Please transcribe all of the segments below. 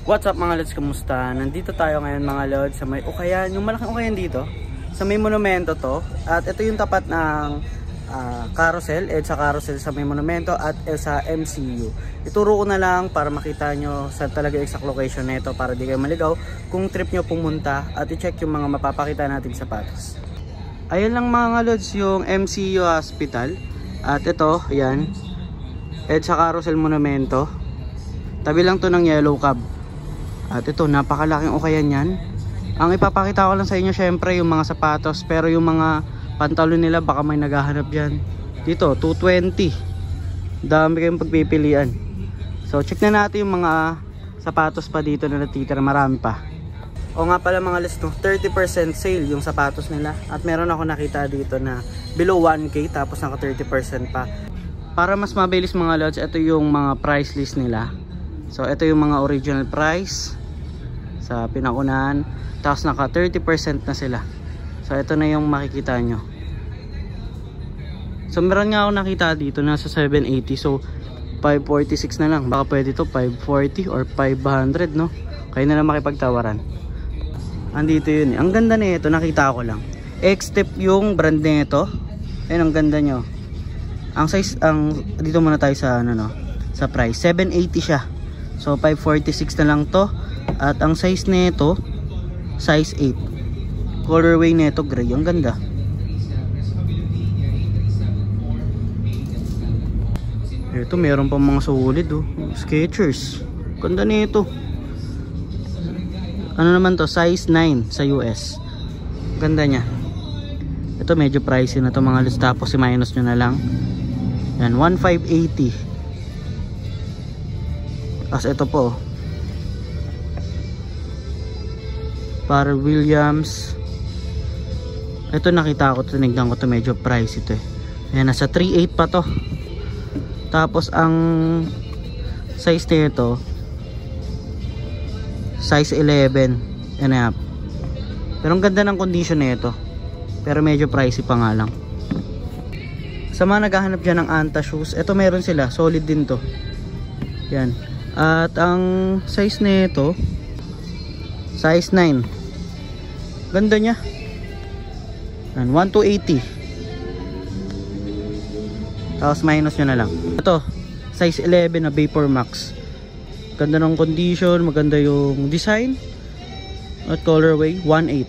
What's up mga lods, kamusta? Nandito tayo ngayon mga lods sa may Ukayan, yung malaking Ukayan dito, sa may monumento to. At ito yung tapat ng carousel, EDSA carousel sa may monumento at sa MCU. Ituro ko na lang para makita nyo saan talaga exact location nito para di kayo maligaw kung trip nyo pumunta at i-check yung mga mapapakita nating sapatos. Ayun lang mga lods yung MCU Hospital. At ito, yan, EDSA carousel monumento. Tabi lang to ng Yellow Cab. At ito, napakalaking Ukayan yan. Ang ipapakita ko lang sa inyo syempre yung mga sapatos, pero yung mga pantalon nila baka may naghahanap dyan. Dito, 220. Dami kayong pagpipilian. So check na natin yung mga sapatos pa dito na natitira, marami pa. O nga pala mga list, no, 30% sale yung sapatos nila. At meron ako nakita dito na below 1K tapos naka 30% pa. Para mas mabilis mga lods, ito yung mga price list nila. So ito yung mga original price sa pinaunahan, tapos naka 30% na sila. So ito na yung makikita nyo. So meron nga ako nakita dito nasa 780, so 546 na lang. Baka pwede to 540 or 500, no? Kayo na lang makipagtawaran. Andito yun eh. Ang ganda na ito, nakita ko lang. X-Step yung brand nito. Ayun, ang ganda nyo. Ang size, dito muna tayo sa ano, no, sa price, 780 siya. So 546 na lang to. At ang size nito, size 8. Colorway nito gray, ang ganda. Ito meron pa mga solid, oh. Skechers, ganda nito. Ano naman to, size 9 sa US. Ganda nya. Ito medyo pricey na to mga list, tapos i-minus nyo na lang. Yan, 1580. As ito po, para Williams. Ito nakita ko, tinignan ko to, medyo price ito eh. Ayan, nasa 3.8 pa to. Tapos ang size nito, size 11 and a half. Pero ang ganda ng condition nito, pero medyo pricey pa nga lang. Sa mga naghahanap dyan ng Anta shoes, ito meron sila, solid din to. Yan. At ang size nito, size 9. Ganda nya. 1280. Tapos minus nyo na lang. Ito, size 11 na Vapor Max. Ganda ng condition, maganda yung design. At colorway, 1.8.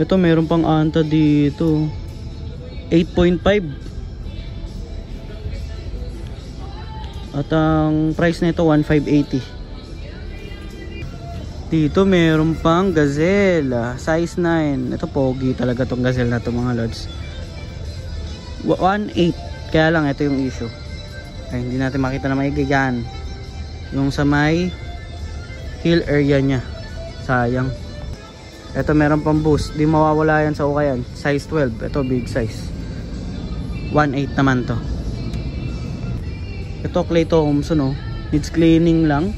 Ito, meron pang Anta dito. 8.5. At ang price nito 1580. Dito meron pang Gazelle, size 9. Ito pogi talaga tong Gazelle na to mga lods. 1.8. Kaya lang ito yung issue. Ay, hindi natin makita na maigi yan. Yung sa may heel area nya. Sayang. Ito meron pang Boost. Di mawawala yan sa Ukayan. Size 12. Ito big size. 1.8 naman to. Ito Clay Thompson, no? Needs cleaning lang,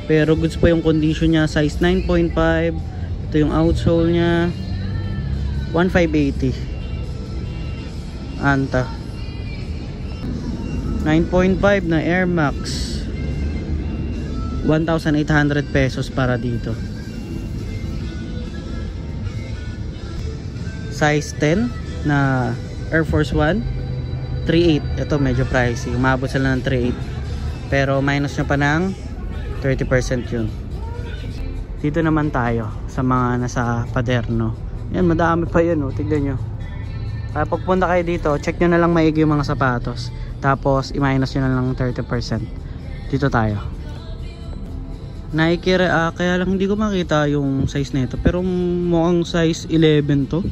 pero goods pa yung condition niya. Size 9.5. Ito yung outsole nya, 1580. Anta 9.5 na Air Max, 1,800 pesos para dito. Size 10 na Air Force 1, 3.8. Ito medyo pricey, umabot sila ng 3.8, pero minus nyo pa ng 30% yun. Dito naman tayo sa mga nasa Paderno. Yan, madami pa yun, oh. Tignan nyo. Kaya pagpunta kayo dito, check nyo na lang maigi yung mga sapatos, tapos i-minus nyo na lang 30%. Dito tayo Nike, kaya lang hindi ko makita yung size nito, pero mukhang size 11 to.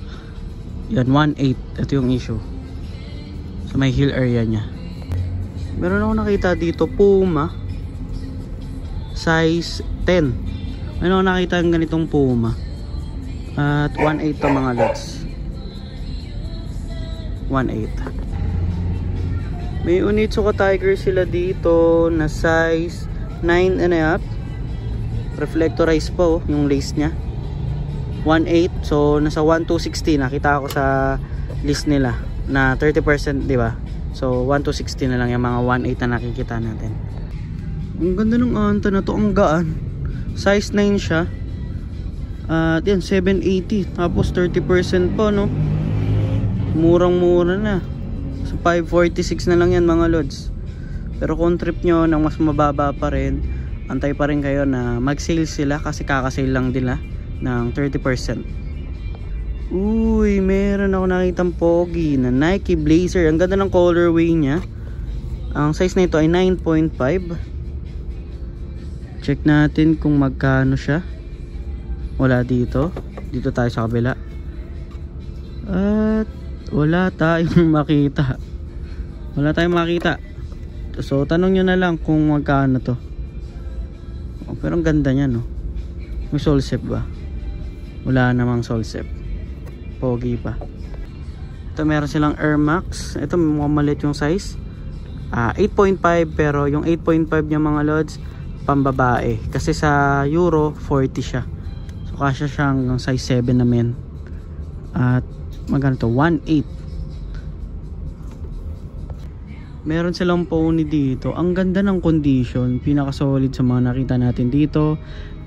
Yan, 1.8. Ito yung issue sa may heel area nya. Meron ako nakita dito Puma, size 10. Meron ako nakita ng ganitong Puma at 1.8 to mga lots. 1.8. May Onitsuka Tiger sila dito na size 9 and a half. Reflectorized po yung lace nya. 1.8, so nasa 1,260. Nakita ko sa list nila na 30%, di ba? So 1,260 na lang yung mga 1,800 na nakikita natin. Ang ganda ng anta na to, ang gaan. Size 9 siya. At yan, 780. Tapos 30% pa, no? Murang-mura na. So 546 na lang yan mga lods. Pero kung trip nyo ng mas mababa pa rin, antay pa rin kayo na mag-sale sila kasi kakasale lang nila ng 30%. Uy, meron ako nakitang pogi na Nike Blazer. Ang ganda ng colorway niya. Ang size na ito ay 9.5. Check natin kung magkano siya. Wala dito. Dito tayo sa kabila. At wala tayong makita. Wala tayong makita. So tanong nyo na lang kung magkano to. Oh, pero ang ganda niya, no? May solsep ba? Wala namang solsep. Pogi pa. Ito meron silang Air Max. Ito mukhang maliit yung size. 8.5 pero yung 8.5 niya mga lods pambabae. Kasi sa Euro 40 siya. So kasya siyang size 7 na men. At magkano to? 1.8. Meron silang pony dito. Ang ganda ng condition. Pinaka solid sa mga nakita natin dito.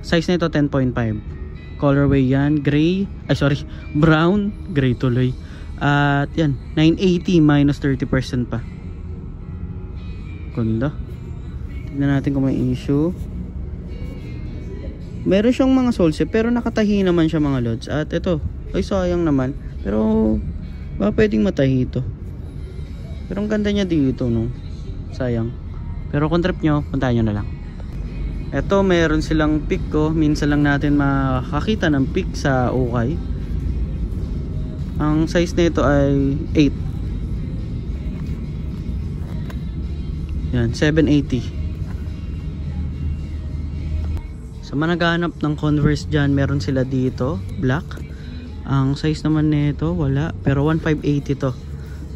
Size na ito 10.5. Colorway yan. Gray. Ay sorry. Brown. Gray tuloy. At yan. 980 minus 30% pa. Ganda. Tignan natin kung may issue. Meron siyang mga solsep pero nakatahi naman siya mga lods. At ito. Ay sayang naman. Pero baka pwedeng matahi ito. Pero ang ganda niya dito, no? Sayang. Pero kung trip nyo, puntahan nyo na lang. Ito, meron silang pick ko. Minsan lang natin makakita ng pick sa ukay. Ang size nito ay 8. Yan, 780. Sa mga naghahanap ng Converse dyan, meron sila dito, black. Ang size naman nito, wala. Pero 1,580 to.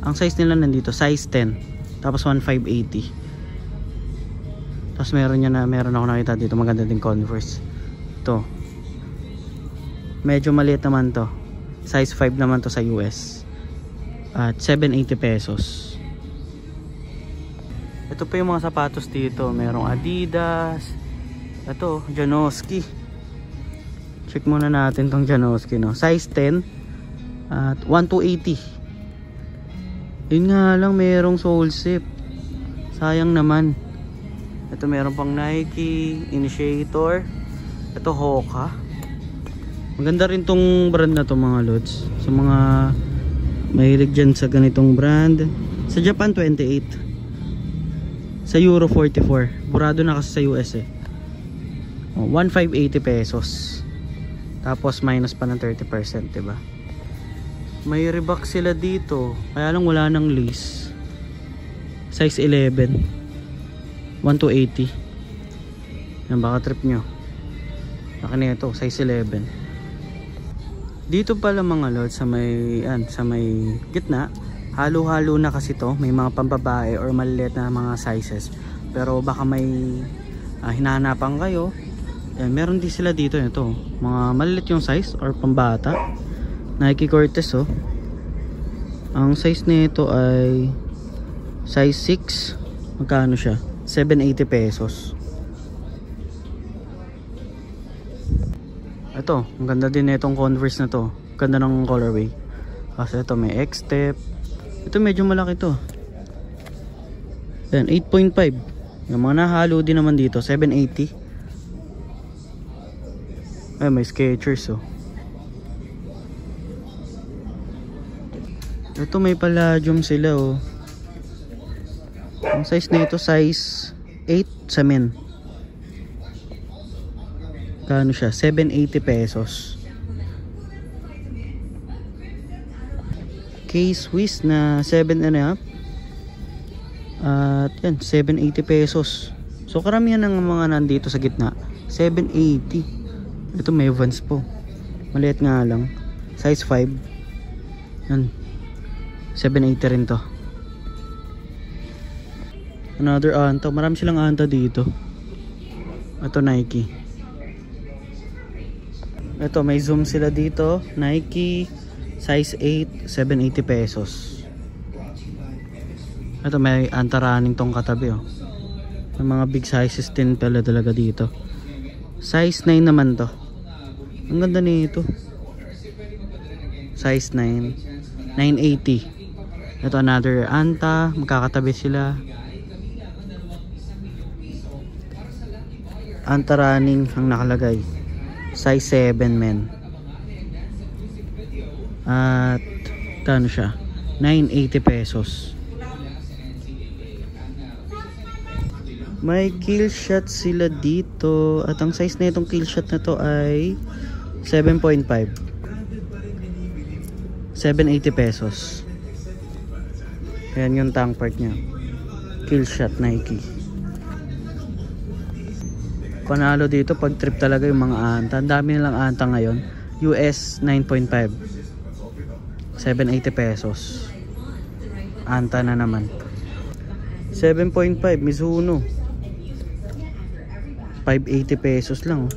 Ang size nila nandito, size 10. Tapos 1,580. Tapos meron ako nakita dito, maganda din Converse. Ito. Medyo maliit naman to. Size 5 naman to sa US. At 780 pesos. Ito pa yung mga sapatos dito. Merong Adidas. Ito, Janoski. Check muna natin tong Janoski, no? Size 10. At 1,280. Yun nga lang, merong solsep. Sayang naman. Ito meron pang Nike Initiator. Ito Hoka. Maganda rin tong brand na to mga lods. Sa mga mahilig dyan sa ganitong brand. Sa Japan 28. Sa Euro 44. Burado na kasi sa US eh. 1,580 pesos. Tapos minus pa ng 30%, diba? May Reebok sila dito. Kaya lang wala ng lace. Size 11. 1,280. Yan, baka trip nyo. Baka nito, size 11. Dito pala mga lods sa may gitna. Halo-halo na kasi to. May mga pambabae or maliit na mga sizes. Pero baka may hinahanapan kayo. Yan, meron din sila dito ito. Mga maliit yung size or pambata. Nike Cortez, oh. Ang size nito ay size 6. Magkano siya? 780 pesos. Ito, ang ganda din itong Converse na to. Ganda ng colorway. Kasi ito may X-step. Ito medyo malaki to. Yan, 8.5. Yung mga nahalo din naman dito, 780. Ay, may Skechers, oh. Ito may Palladium sila, oh. Ang size na ito, size 8 sa men. Kano siya? 780 pesos. K-Swiss na 7 and a half. At yan, 780 pesos. So karamihan ng mga nandito sa gitna, 780. Ito may Vans po. Maliit nga lang. Size 5. Yan. 780 rin to. Another Anta. Marami silang Anta dito. Ito Nike. Ito may Zoom sila dito. Nike size 8, 780 pesos. Ito may antaraning tong katabi oh. May mga big sizes din pala talaga dito. Size 9 naman to. Ang ganda nito. Size 9. 980. Ito another anta. Magkakatabi sila. Antaraning ang nakalagay. Size 7 men. At kano siya? 980 pesos. May kill shot sila dito. At ang size na itong kill shot na to ay 7.5. 780 pesos. Ayan yung tank part nya. Kill shot Nike. Panalo dito pag trip talaga yung mga anta. Ang dami nilang anta ngayon. US 9.5. 780 pesos. Anta na naman. 7.5 Mizuno. 580 pesos lang oh.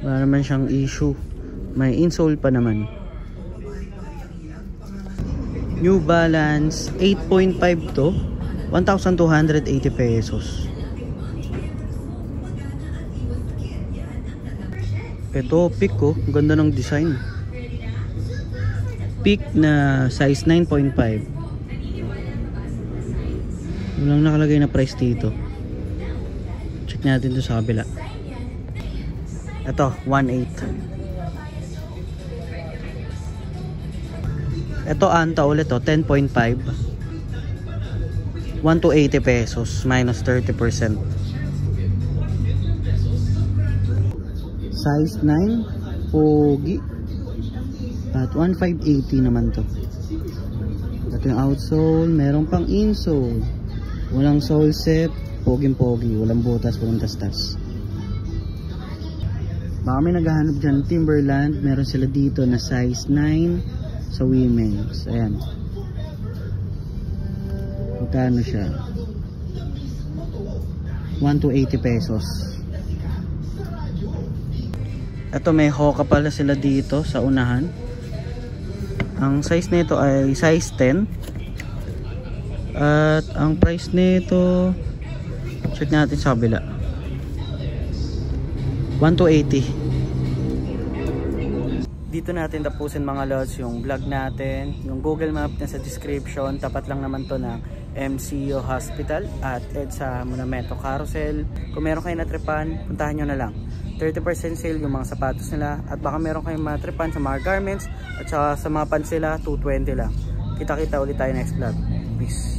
Wala naman siyang issue. May insole pa naman. New Balance 8.5 to 1,280 pesos. Ito Peak oh. Ganda ng design. Peak na size 9.5. Walang nakalagay na price dito. Check natin to sa kabila. Ito 1.8. Ito anta ulit oh, 10.5. 1,280 pesos minus 30%. Size 9 pogi. At 1,580 naman to. Ito yung outsole. Meron pang insole. Walang sole set. Poging-pogi. Walang butas. Walang tastas. Baka may naghahanap dyan Timberland. Meron sila dito na size 9 sa women's. Ayan. Magkano siya? 1,280 pesos. Ito may Hoka pala sila dito sa unahan. Ang size nito ay size 10. At ang price nito, check natin sa kabila. 1,280. Dito natin tapusin mga lods yung vlog natin. Yung Google Map na sa description. Tapat lang naman to ng MCO Hospital at EDSA Monumento Carousel. Kung meron kayo natripan, puntahan nyo na lang. 30% sale yung mga sapatos nila. At baka meron kayong matripan sa mga garments. At saka sa mga pants nila, 220 lang. Kita-kita ulit tayo next vlog. Peace.